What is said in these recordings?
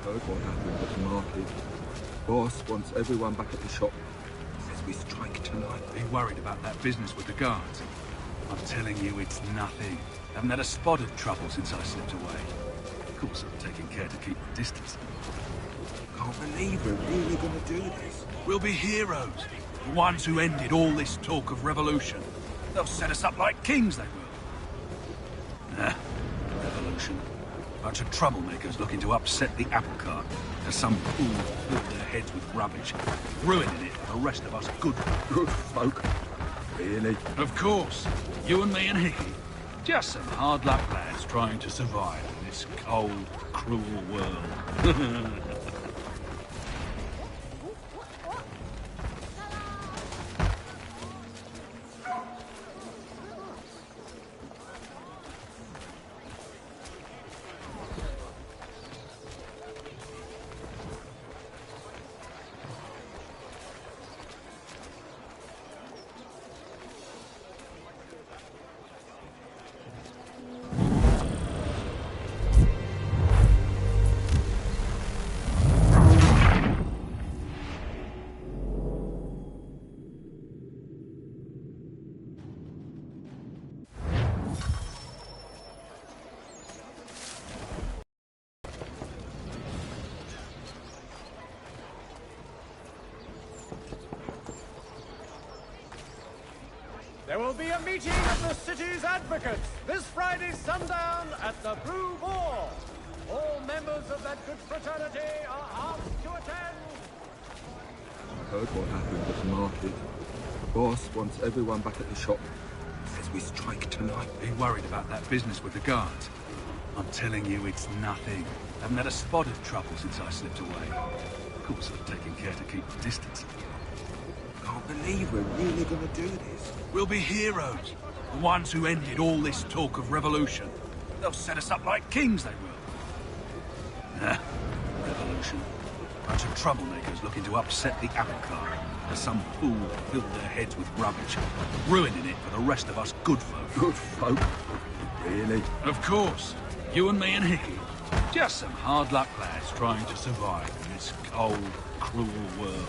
Heard what happened at the market. Boss wants everyone back at the shop. Says we strike tonight. Be worried about that business with the guards. I'm telling you, it's nothing. Haven't had a spot of trouble since I slipped away. Of course, I'm taking care to keep my distance. Can't believe we're really gonna do this. We'll be heroes. The ones who ended all this talk of revolution. They'll set us up like kings, they will. Nah, revolution. Bunch of troublemakers looking to upset the apple cart. As some fool filled their heads with rubbish, ruining it for the rest of us good folk. Really? Of course. You and me and Hickey. Just some hard luck lads trying to survive in this cold, cruel world. There will be a meeting of the city's advocates this Friday sundown at the Brew Ball. All members of that good fraternity are asked to attend. I heard what happened at the market. Boss wants everyone back at the shop. Says we strike tonight. Be worried about that business with the guards. I'm telling you, it's nothing. Haven't had a spot of trouble since I slipped away. Of course, I'm taking care to keep my distance. Can't believe we're really gonna do this. We'll be heroes. The ones who ended all this talk of revolution. They'll set us up like kings, they will. Nah, revolution. Bunch of troublemakers looking to upset the apple cart. As some fool filled their heads with rubbish, ruining it for the rest of us good folk. Good folk? Really? Of course. You and me and Hickey. Just some hard luck lads trying to survive in this cold, cruel world.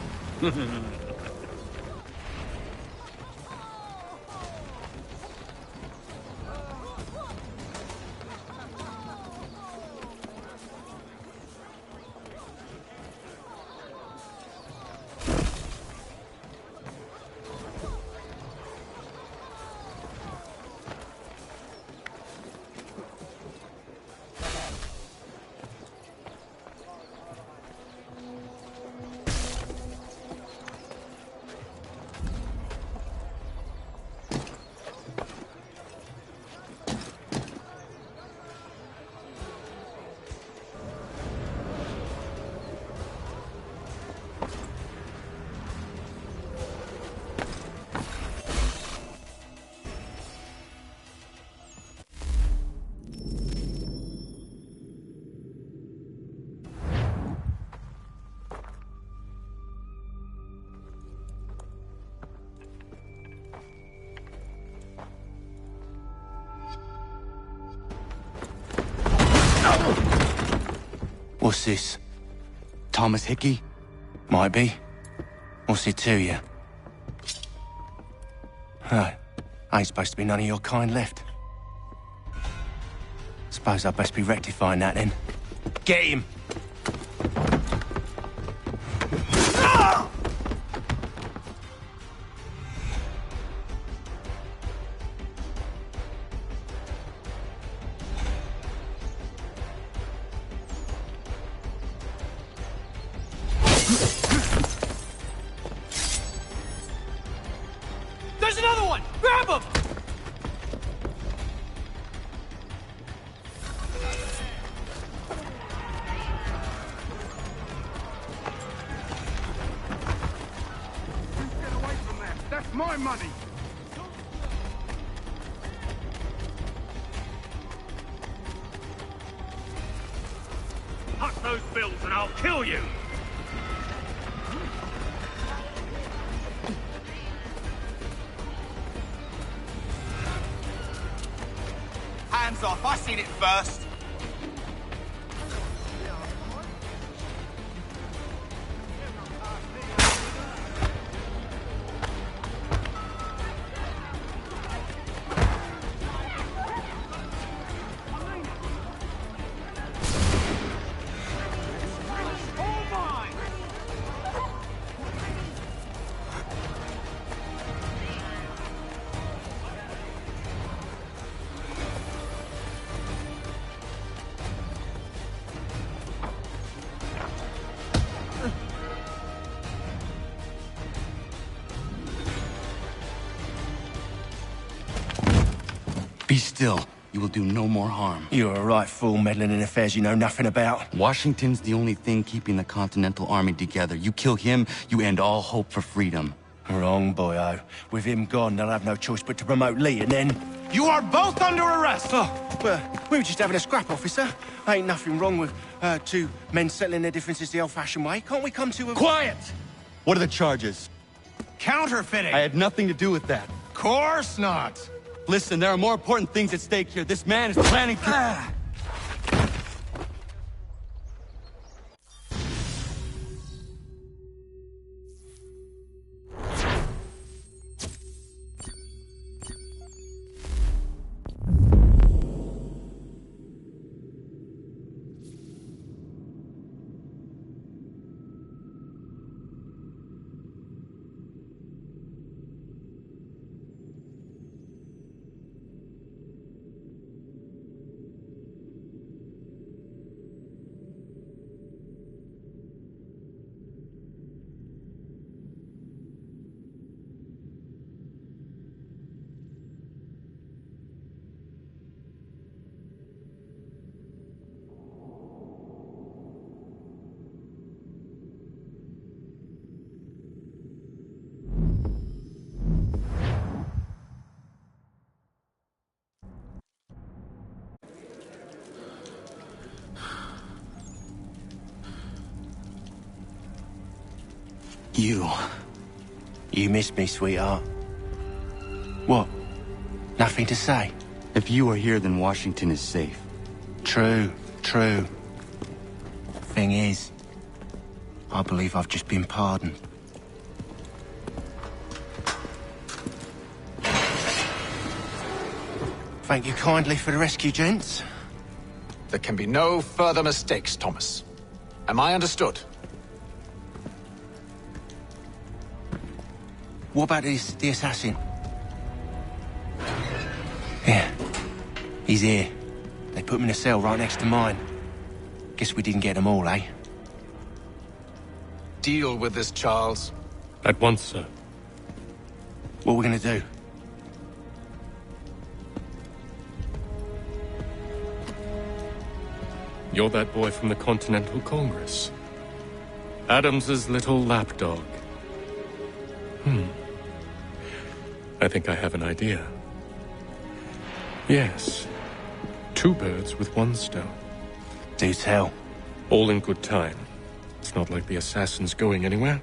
What's this? Thomas Hickey? Might be. What's it to you? Oh, ain't supposed to be none of your kind left. Suppose I'd best be rectifying that then. Get him! There's another one! Grab him! My money! Huck those bills and I'll kill you! Hands off, I seen it first. Be still. You will do no more harm. You're a right fool meddling in affairs you know nothing about. Washington's the only thing keeping the Continental Army together. You kill him, you end all hope for freedom. Wrong, boyo. With him gone, they'll have no choice but to promote Lee, and then... You are both under arrest! Oh, well, we were just having a scrap, officer. Ain't nothing wrong with two men settling their differences the old-fashioned way. Can't we come to a... Quiet! What are the charges? Counterfeiting! I had nothing to do with that. Course not! Listen, there are more important things at stake here. This man is planning to... You missed me, sweetheart. What? Nothing to say? If you are here, then Washington is safe. True. Thing is, I believe I've just been pardoned. Thank you kindly for the rescue, gents. There can be no further mistakes, Thomas. Am I understood? What about the assassin? Yeah, he's here. They put him in a cell right next to mine. Guess we didn't get them all, eh? Deal with this, Charles. At once, sir. What are we gonna do? You're that boy from the Continental Congress. Adams's little lapdog. I think I have an idea. Yes. Two birds with one stone. Do tell. All in good time. It's not like the assassin's going anywhere.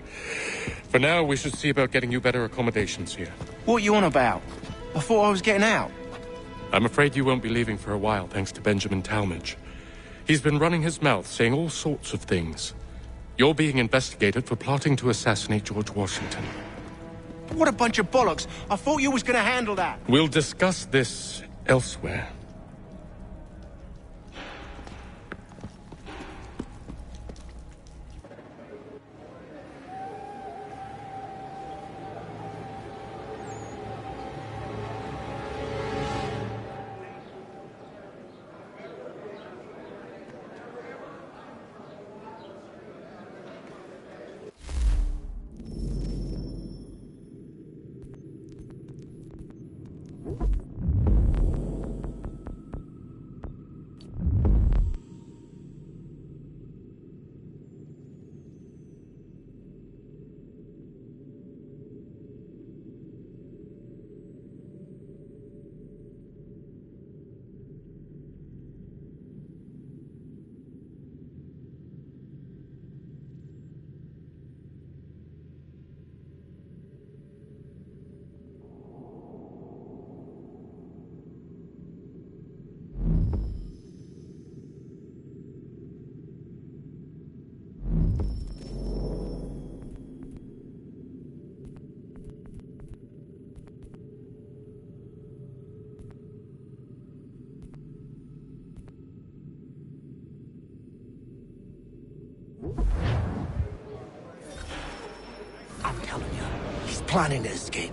For now, we should see about getting you better accommodations here. What you on about? I thought I was getting out. I'm afraid you won't be leaving for a while, thanks to Benjamin Talmadge. He's been running his mouth, saying all sorts of things. You're being investigated for plotting to assassinate George Washington. What a bunch of bollocks. I thought you was gonna handle that. We'll discuss this elsewhere. planning to escape.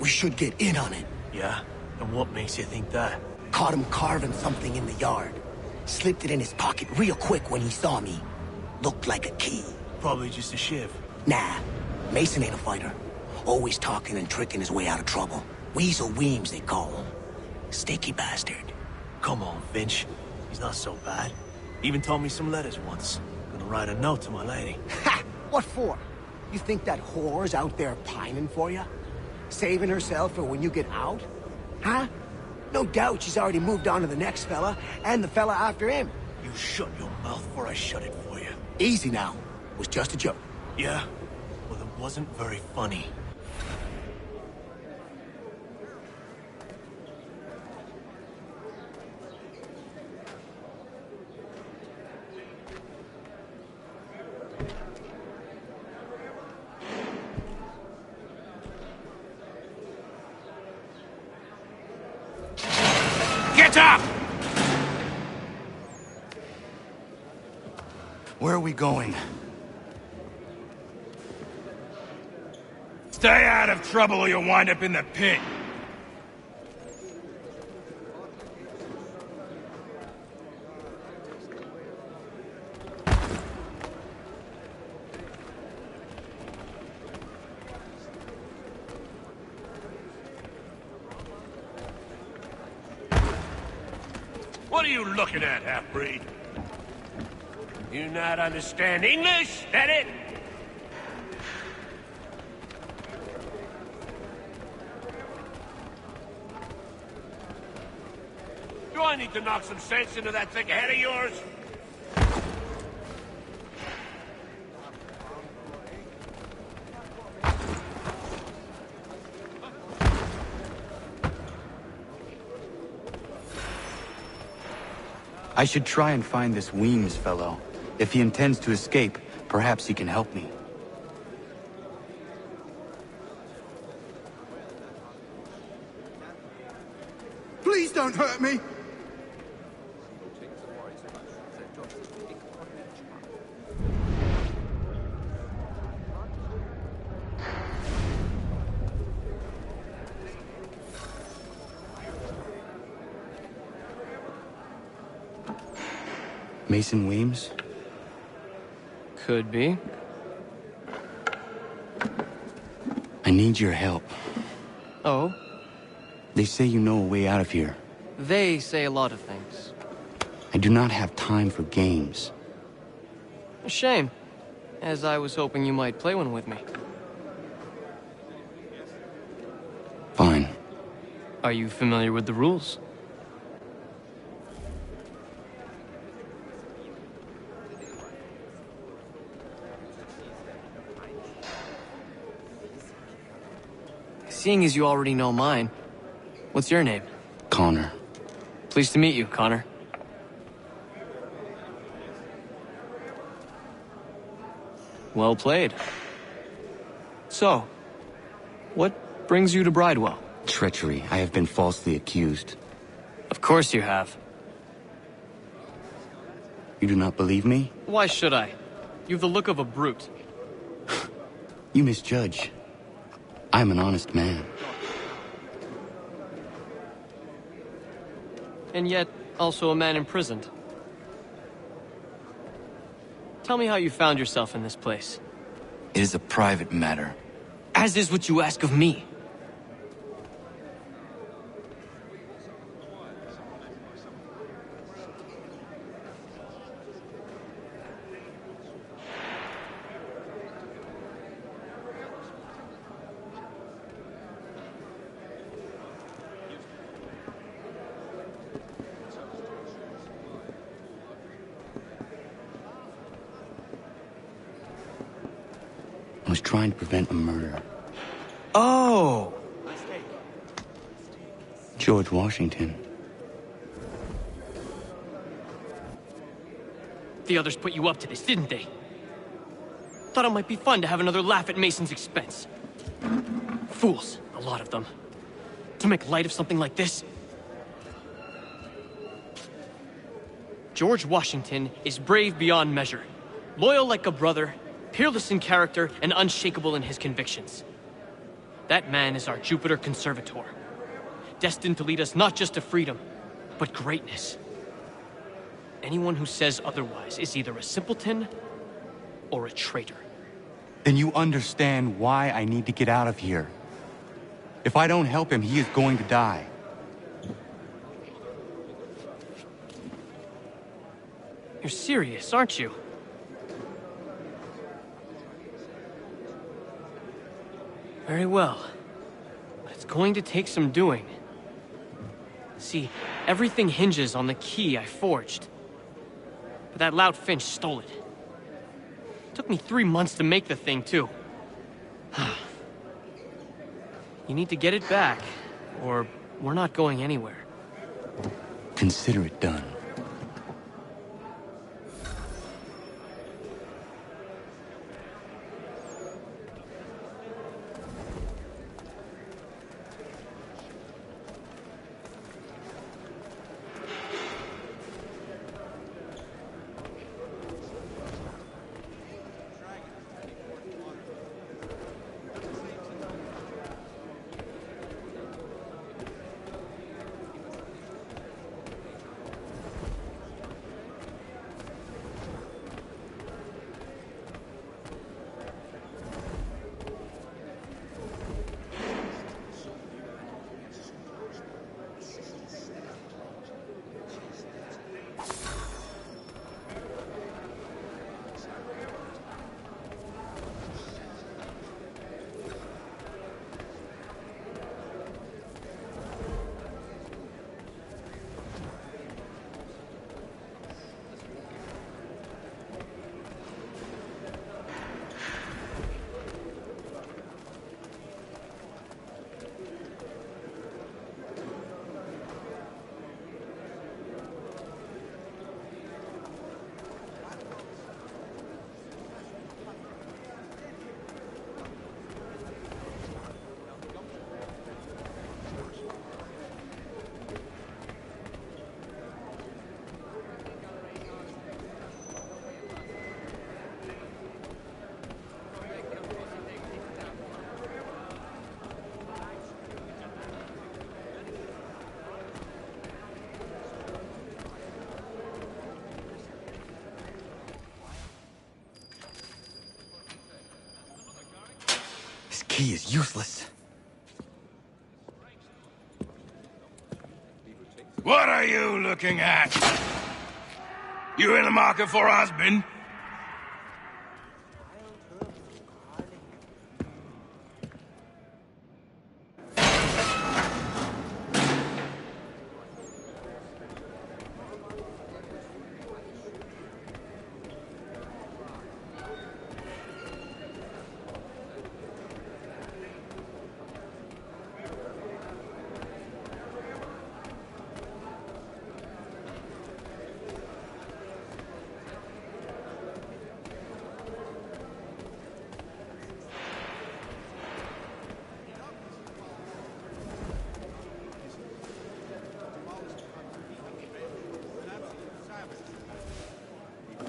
We should get in on it. Yeah? And what makes you think that? Caught him carving something in the yard. Slipped it in his pocket real quick when he saw me. Looked like a key. Probably just a shiv. Nah, Mason ain't a fighter. Always talking and tricking his way out of trouble. Weasel Weems, they call him. Sticky bastard. Come on, Finch. He's not so bad. Even told me some letters once. Gonna write a note to my lady. Ha! What for? You think that whore's out there pining for you? Saving herself for when you get out? Huh? No doubt she's already moved on to the next fella, and the fella after him. You shut your mouth before I shut it for you. Easy now. It was just a joke. Yeah? Well, it wasn't very funny. Get up! Where are we going? Stay out of trouble or you'll wind up in the pit. What are you looking at, half-breed? You not understand English, that it? Do I need to knock some sense into that thick head of yours? I should try and find this Weems fellow. If he intends to escape, perhaps he can help me. Please don't hurt me! Mason Weems? Could be. I need your help. Oh? They say you know a way out of here. They say a lot of things. I do not have time for games. A shame, as I was hoping you might play one with me. Fine. Are you familiar with the rules? Seeing as you already know mine, what's your name? Connor. Pleased to meet you, Connor. Well played. So, what brings you to Bridewell? Treachery. I have been falsely accused. Of course you have. You do not believe me? Why should I? You've the look of a brute. You misjudge. I'm an honest man. And yet, also a man imprisoned. Tell me how you found yourself in this place. It is a private matter. As is what you ask of me. I was trying to prevent a murder. Oh! George Washington. The others put you up to this, didn't they? Thought it might be fun to have another laugh at Mason's expense. Fools, a lot of them. To make light of something like this. George Washington is brave beyond measure, loyal like a brother, peerless in character, and unshakable in his convictions. That man is our Jupiter Conservator, destined to lead us not just to freedom, but greatness. Anyone who says otherwise is either a simpleton or a traitor. Then you understand why I need to get out of here. If I don't help him, he is going to die. You're serious, aren't you? Very well. But it's going to take some doing. See, everything hinges on the key I forged. But that loud Finch stole it. Took me 3 months to make the thing, too. You need to get it back, or we're not going anywhere. Consider it done. Key is useless. What are you looking at? You in the market for a husband?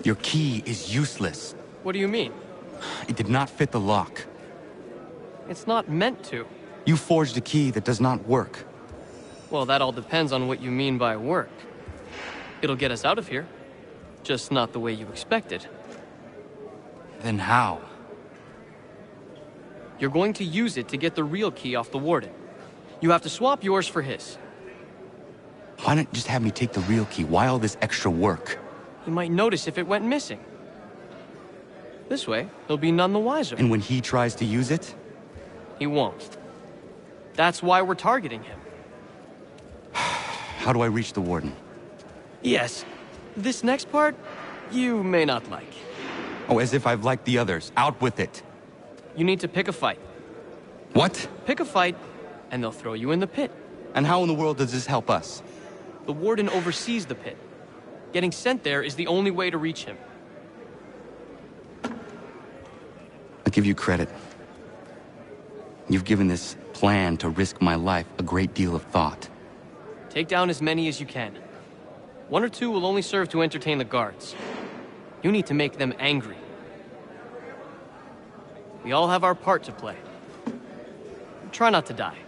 Your key is useless. What do you mean? It did not fit the lock. It's not meant to. You forged a key that does not work. Well, that all depends on what you mean by work. It'll get us out of here. Just not the way you expected. Then how? You're going to use it to get the real key off the warden. You have to swap yours for his. Why not just have me take the real key? Why all this extra work? He might notice if it went missing. This way, he'll be none the wiser. And when he tries to use it? He won't. That's why we're targeting him. How do I reach the warden? Yes. This next part, you may not like. Oh, as if I've liked the others. Out with it. You need to pick a fight. What? Pick a fight, and they'll throw you in the pit. And how in the world does this help us? The warden oversees the pit. Getting sent there is the only way to reach him. I'll give you credit. You've given this plan to risk my life a great deal of thought. Take down as many as you can. 1 or 2 will only serve to entertain the guards. You need to make them angry. We all have our part to play. Try not to die.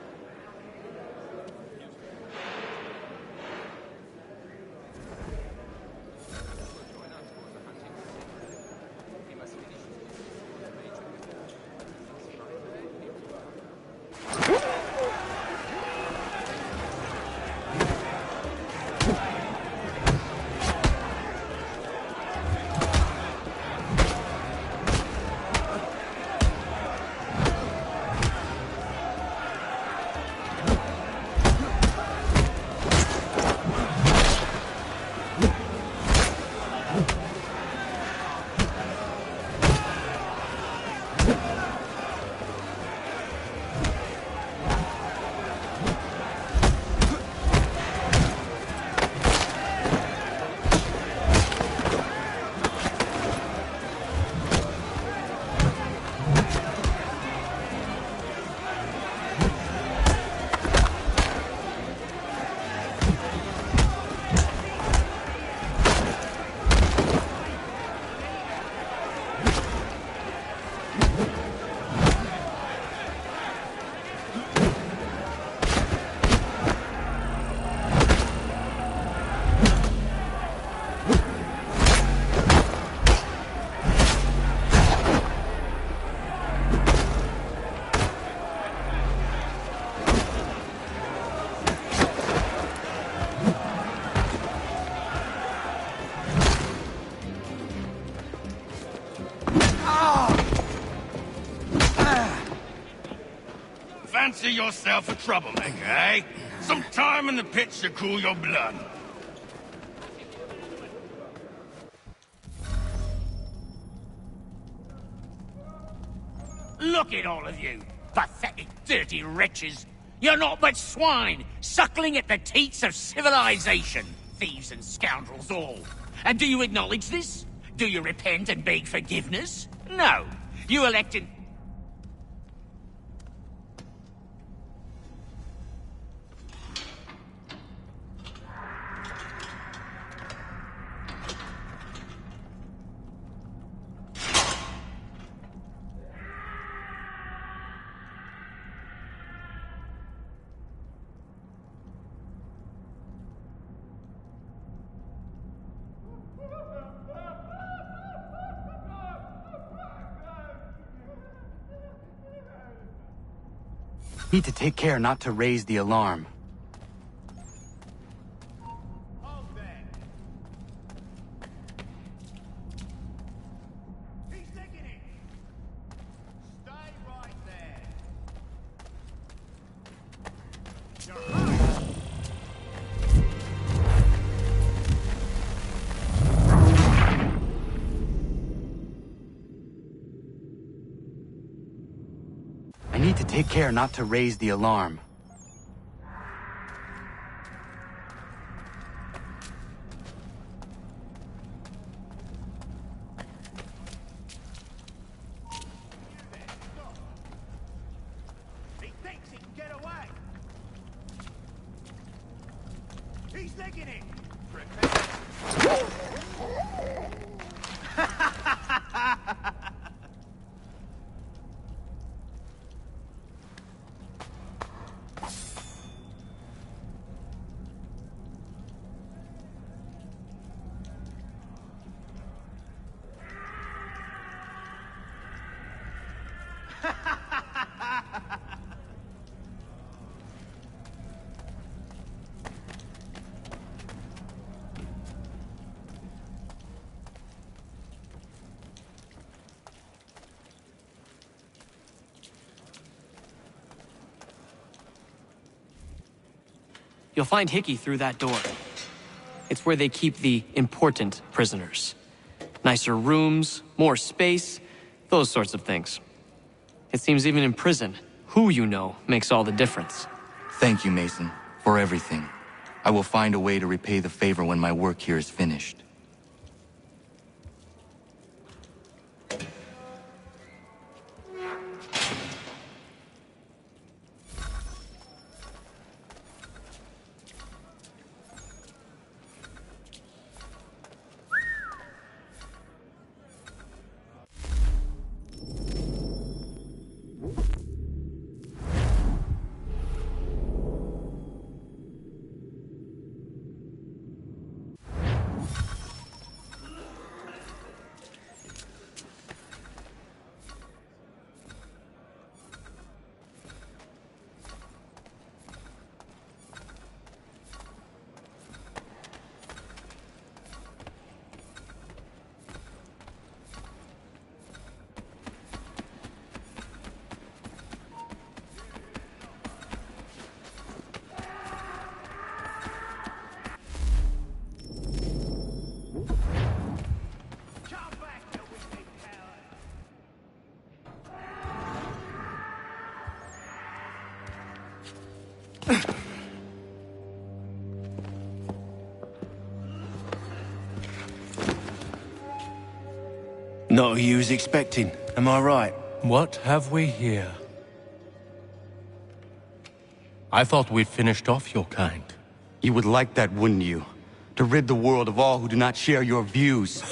Fancy yourself a troublemaker, eh? Some time in the pits to cool your blood. Look at all of you, pathetic, dirty wretches. You're not but swine, suckling at the teats of civilization. Thieves and scoundrels all. And do you acknowledge this? Do you repent and beg forgiveness? No. You elected... Need to take care not to raise the alarm. He's taking it! Stay right there. I need to take care not to raise the alarm. He thinks he can get away. He's taking it. You'll find Hickey through that door. It's where they keep the important prisoners. Nicer rooms, more space, those sorts of things. It seems even in prison, who you know makes all the difference. Thank you, Mason, for everything. I will find a way to repay the favor when my work here is finished. Not who you was expecting, am I right? What have we here? I thought we'd finished off your kind. You would like that, wouldn't you? To rid the world of all who do not share your views.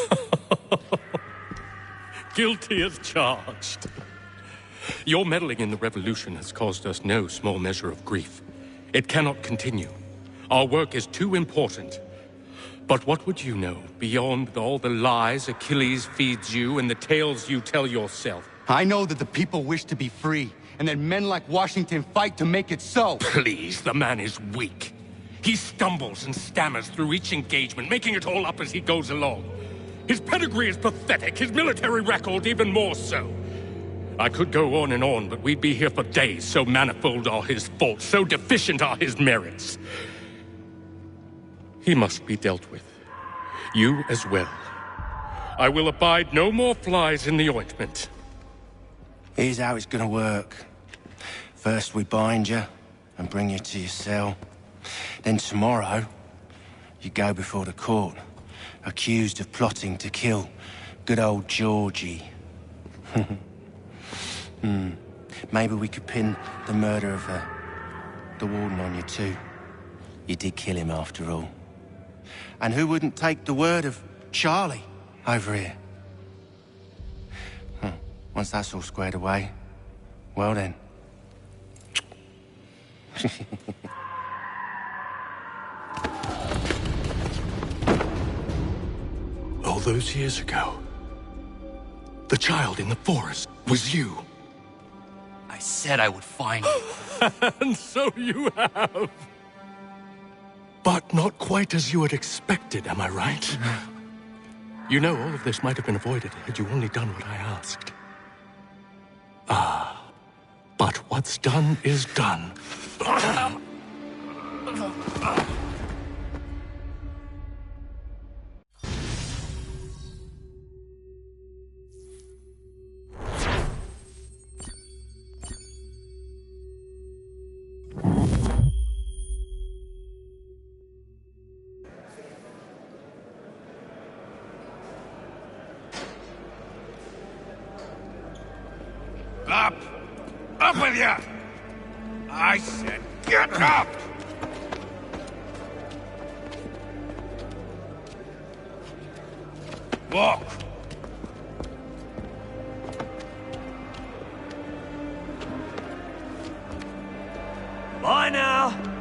Guilty as charged. Your meddling in the revolution has caused us no small measure of grief. It cannot continue. Our work is too important. But what would you know beyond all the lies Achilles feeds you and the tales you tell yourself? I know that the people wish to be free, and that men like Washington fight to make it so. Please, the man is weak. He stumbles and stammers through each engagement, making it all up as he goes along. His pedigree is pathetic, his military record even more so. I could go on, but we'd be here for days, so manifold are his faults, so deficient are his merits. He must be dealt with. You as well. I will abide no more flies in the ointment. Here's how it's gonna work. First we bind you and bring you to your cell. Then tomorrow, you go before the court, accused of plotting to kill good old Georgie. Maybe we could pin the murder of the warden on you too. You did kill him after all. And who wouldn't take the word of Charlie over here? Once that's all squared away, well then. All those years ago, the child in the forest was you. I said I would find you. And so you have. But not quite as you had expected, am I right? You know, all of this might have been avoided had you only done what I asked. But what's done is done. Up! Up with you! I said get up! Walk! Bye now.